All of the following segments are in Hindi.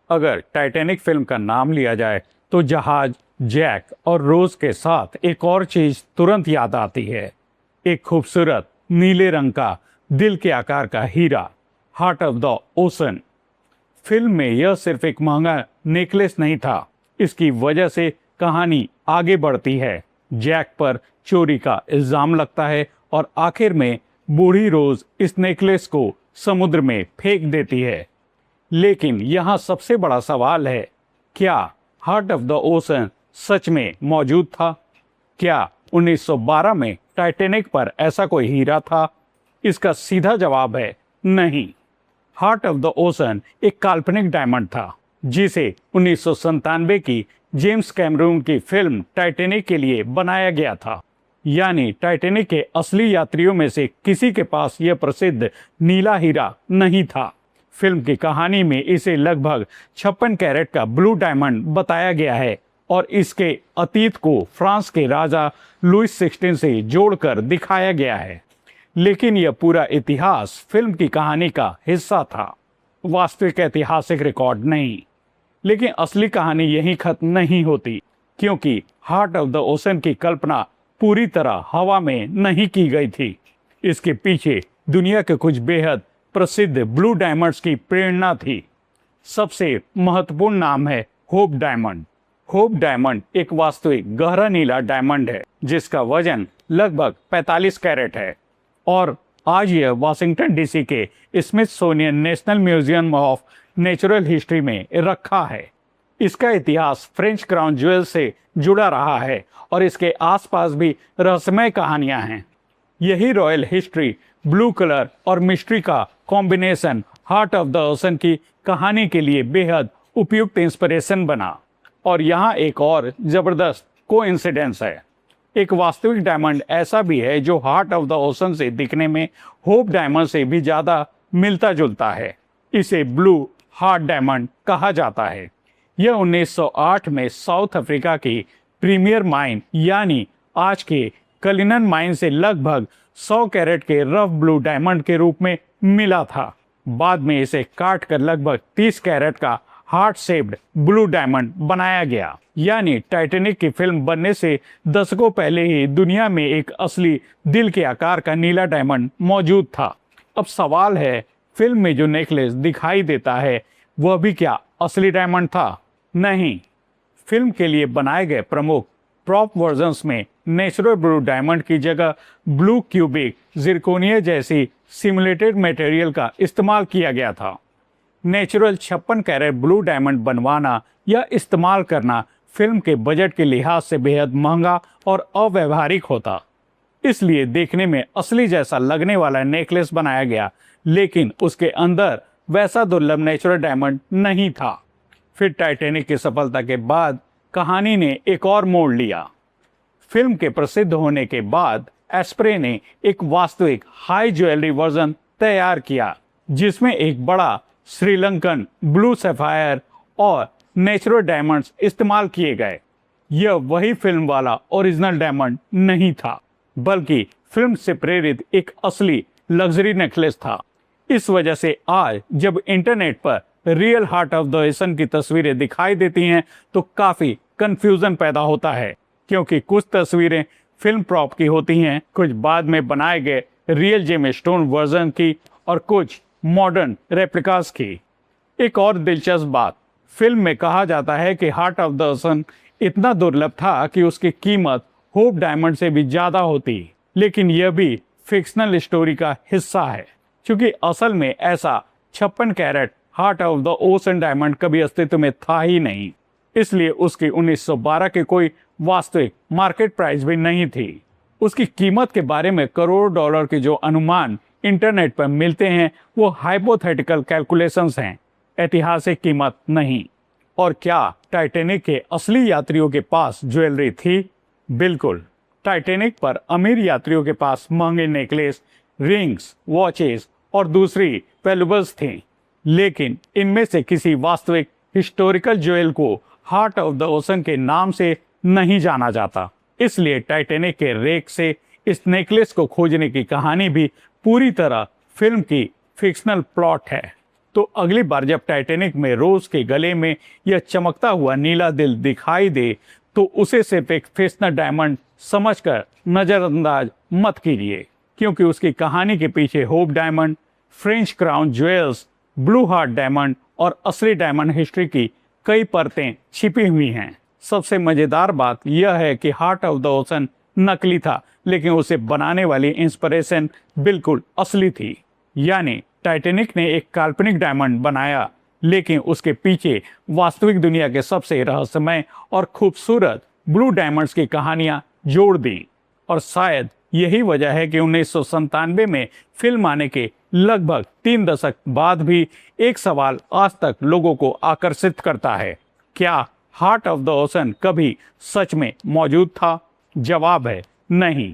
अगर टाइटैनिक फिल्म का नाम लिया जाए तो जहाज, जैक और रोज के साथ एक और चीज तुरंत याद आती है। एक खूबसूरत नीले रंग का दिल के आकार का हीरा, heart of the ocean. Film में यह सिर्फ एक महंगा नेकलेस नहीं था, इसकी वजह से कहानी आगे बढ़ती है। जैक पर चोरी का इल्जाम लगता है और आखिर में बूढ़ी रोज इस नेकलेस को समुद्र में फेंक देती है। लेकिन यहाँ सबसे बड़ा सवाल है, क्या हार्ट ऑफ द ओशन सच में मौजूद था? क्या 1912 में टाइटैनिक पर ऐसा कोई हीरा था? इसका सीधा जवाब है नहीं। हार्ट ऑफ द ओशन एक काल्पनिक डायमंड था जिसे 1997 की जेम्स कैमरून की फिल्म टाइटैनिक के लिए बनाया गया था। यानी टाइटैनिक के असली यात्रियों में से किसी के पास यह प्रसिद्ध नीला हीरा नहीं था। फिल्म की कहानी में इसे लगभग 56 कैरेट का ब्लू डायमंड बताया गया है और इसके अतीत को फ्रांस के राजा लुइस 16 से जोड़कर दिखाया गया है। लेकिन यह पूरा इतिहास फिल्म की कहानी का हिस्सा था, वास्तविक ऐतिहासिक रिकॉर्ड नहीं। लेकिन असली कहानी यहीं खत्म नहीं होती, क्योंकि हार्ट ऑफ द ओशन की कल्पना पूरी तरह हवा में नहीं की गई थी। इसके पीछे दुनिया के कुछ बेहद प्रसिद्ध ब्लू डायमंड्स की प्रेरणा थी। सबसे महत्वपूर्ण नाम है होप डायमंड। होप डायमंड एक वास्तविक गहरा नीला डायमंड है जिसका वजन लगभग 45 कैरेट है और आज यह वाशिंगटन डीसी के Smithsonian national museum of natural history में रखा है। इसका इतिहास फ्रेंच क्राउन ज्वेल से जुड़ा रहा है और इसके आसपास भी रहस्यमय कहानियां हैं। यही रॉयल हिस्ट्री, ब्लू कलर और मिस्ट्री का combination heart of the ocean की कहानी के लिए बेहद उपयुक्त इंस्पिरेशन बना। और यहाँ एक और जबरदस्त कोइंसिडेंस है। एक वास्तविक डायमंड ऐसा भी है जो हार्ट ऑफ द ओशन से दिखने में होप डायमंड से भी ज़्यादा मिलता जुलता है। इसे ब्लू हार्ट डायमंड कहा जाता है। यह 1908 में साउथ अफ्रीका की प्रीमियर माइन यानी आज के कलिनन माइन से लगभग 100 कैरेट के रफ ब्लू डायमंड के रूप में मिला था। बाद में इसे काट कर लगभग 30 कैरेट का हार्ट शेप्ड ब्लू डायमंड बनाया गया। यानी टाइटैनिक की फिल्म बनने से दशकों पहले ही दुनिया में एक असली दिल के आकार का नीला डायमंड मौजूद था। अब सवाल है, फिल्म में जो नेकलेस दिखाई देता है वह भी क्या असली डायमंड था? नहीं। फिल्म के लिए बनाए गए प्रमुख प्रॉप वर्जन्स में नेचुरल ब्लू डायमंड की जगह ब्लू क्यूबिक जिरकोनिया जैसी सिमुलेटेड मटेरियल का इस्तेमाल किया गया था। नेचुरल 56 कैरेट ब्लू डायमंड बनवाना या इस्तेमाल करना फिल्म के बजट के लिहाज से बेहद महंगा और अव्यवहारिक होता। इसलिए देखने में असली जैसा लगने वाला नेकलेस बनाया गया, लेकिन उसके अंदर वैसा दुर्लभ नेचुरल डायमंड नहीं था। फिर टाइटैनिक की सफलता के बाद कहानी ने एक और मोड़ लिया। फिल्म के प्रसिद्ध होने के बाद एस्प्रे ने एक वास्तविक हाई ज्वेलरी वर्जन तैयार किया जिसमें एक बड़ा श्रीलंकन ब्लू सैफायर और नेचुरल डायमंड्स इस्तेमाल किए गए। यह वही फिल्म वाला ओरिजिनल डायमंड नहीं था, बल्कि फिल्म से प्रेरित एक असली लग्जरी नेकलेस था। इस वजह से आज जब इंटरनेट पर real heart of the ocean की तस्वीरें दिखाई देती हैं तो काफ़ी कंफ्यूजन पैदा होता है, क्योंकि कुछ तस्वीरें फिल्म प्रॉप की होती हैं, कुछ बाद में बनाए गए रियल जेम स्टोन वर्जन की और कुछ मॉडर्न रेप्लिकास की। एक और दिलचस्प बात, फिल्म में कहा जाता है कि हार्ट ऑफ द ओशन इतना दुर्लभ था कि उसकी कीमत होप डायमंड से भी ज़्यादा होती। लेकिन यह भी फिक्शनल स्टोरी का हिस्सा है, क्योंकि असल में ऐसा 56 carat heart of the ocean diamond कभी अस्तित्व में था ही नहीं। इसलिए उसकी 1912 की कोई वास्तविक मार्केट प्राइस भी नहीं थी। उसकी कीमत के बारे में करोड़ डॉलर के जो अनुमान इंटरनेट पर मिलते हैं वो हाइपोथेटिकल कैलकुलेशंस हैं, ऐतिहासिक कीमत नहीं। और क्या टाइटैनिक के असली यात्रियों के पास ज्वेलरी थी? बिल्कुल। टाइटैनिक पर अमीर यात्रियों के पास महंगे नेकलेस, रिंग्स, वॉचेस और दूसरी वैल्यूएबल्स थी। लेकिन इनमें से किसी वास्तविक हिस्टोरिकल ज्वेल को हार्ट ऑफ द ओशन के नाम से नहीं जाना जाता। इसलिए टाइटैनिक के रेक से इस नेकलेस को खोजने की कहानी भी पूरी तरह फिल्म की फिक्शनल प्लॉट है। तो अगली बार जब टाइटैनिक में रोज के गले में यह चमकता हुआ नीला दिल दिखाई दे तो उसे सिर्फ एक फेस्टनर डायमंड समझकर नजरअंदाज मत कीजिए, क्योंकि उसकी कहानी के पीछे hope diamond, French crown jewels, blue heart diamond और असली डायमंड हिस्ट्री की कई परतें छिपी हुई हैं। सबसे मजेदार बात यह है कि हार्ट ऑफ द ओशन नकली था, लेकिन उसे बनाने वाली इंस्पिरेशन बिल्कुल असली थी। यानी टाइटैनिक ने एक काल्पनिक डायमंड बनाया, लेकिन उसके पीछे वास्तविक दुनिया के सबसे रहस्यमय और खूबसूरत ब्लू डायमंड्स की कहानियां जोड़ दी। और शायद यही वजह है कि 1997 में फिल्म आने के लगभग 3 दशक बाद भी एक सवाल आज तक लोगों को आकर्षित करता है, क्या हार्ट ऑफ द ओशन कभी सच में मौजूद था? जवाब है नहीं,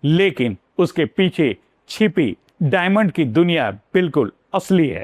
लेकिन उसके पीछे छिपी डायमंड की दुनिया बिल्कुल असली है।